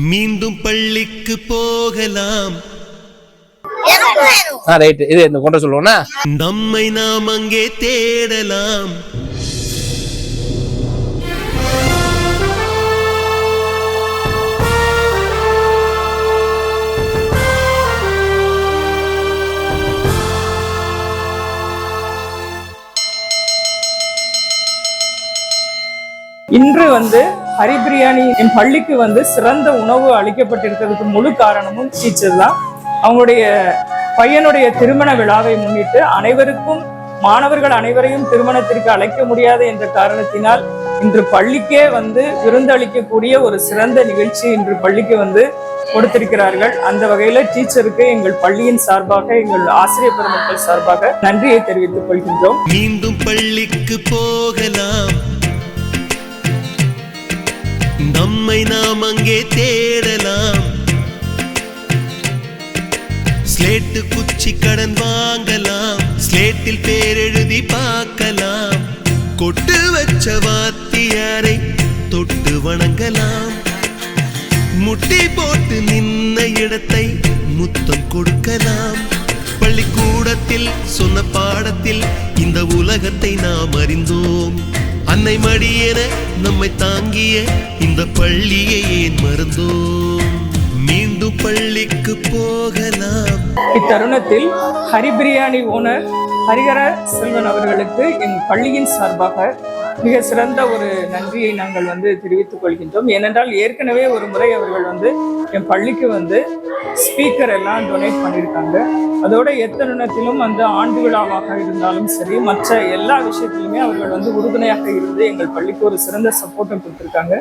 மீண்டும் பள்ளிக்கு போகலாம். ரைட், இது இந்த கொண்ட சொல்லுவோம்னா நம்மை நாம் அங்கே தேடலாம். இன்று ஹரி பிரியாணி என் பள்ளிக்கு சிறந்த உணவு அளிக்கப்பட்டிருக்கிறதுக்கு முழு காரணமும் டீச்சர் தான். அவங்களுடைய பையனுடைய திருமண விழாவை முன்னிட்டு மாணவர்கள் அனைவரையும் திருமணத்திற்கு அழைக்க முடியாது என்ற காரணத்தினால் இன்று பள்ளிக்கே விருந்தளிக்கக்கூடிய ஒரு சிறந்த நிகழ்ச்சி இன்று பள்ளிக்கு கொடுத்திருக்கிறார்கள். அந்த வகையில டீச்சருக்கு எங்கள் பள்ளியின் சார்பாக, எங்கள் ஆசிரியர் பெருமக்கள் சார்பாக நன்றியை தெரிவித்துக் கொள்கின்றோம். மீண்டும் பள்ளிக்கு போகலாம், நம்மை நாம் அங்கே தேடலாம். ஸ்லேட்டு குச்சி கடன் வாங்கலாம், ஸ்லேட்டில் பேர் எழுதி பார்க்கலாம். கொட்டு வச்ச வாத்தியாரை தொட்டு வணங்கலாம். முட்டி போட்டு நின்ன இடத்தை முத்தம் கொடுக்கலாம். பள்ளிக்கூடத்தில் சொன்ன பாடத்தில் இந்த உலகத்தை நாம் அறிந்தோம். அன்னை மடியென நம்மை தாங்கிய இந்த பள்ளியை ஏன் மறந்தோம்? மீண்டும் பள்ளிக்கு போகலாம். இத்தருணத்தில் ஹரி பிரியாணி ஓனர் ஹரிஹர செல்வன் அவர்களுக்கு என் பள்ளியின் சார்பாக மிக சிறந்த ஒரு நன்றியை நாங்கள் தெரிவித்துக் கொள்கின்றோம். ஏனென்றால் ஏற்கனவே ஒரு முறை அவர்கள் என் பள்ளிக்கு ஸ்பீக்கர் எல்லாம் டொனேட் பண்ணியிருக்காங்க. அதோட எத்தருணத்திலும் ஆண்டு விழாவாக இருந்தாலும் சரி, மற்ற எல்லா விஷயத்திலுமே அவர்கள் உறுதுணையாக இருந்து எங்கள் பள்ளிக்கு ஒரு சிறந்த சப்போர்ட்டை கொடுத்திருக்காங்க.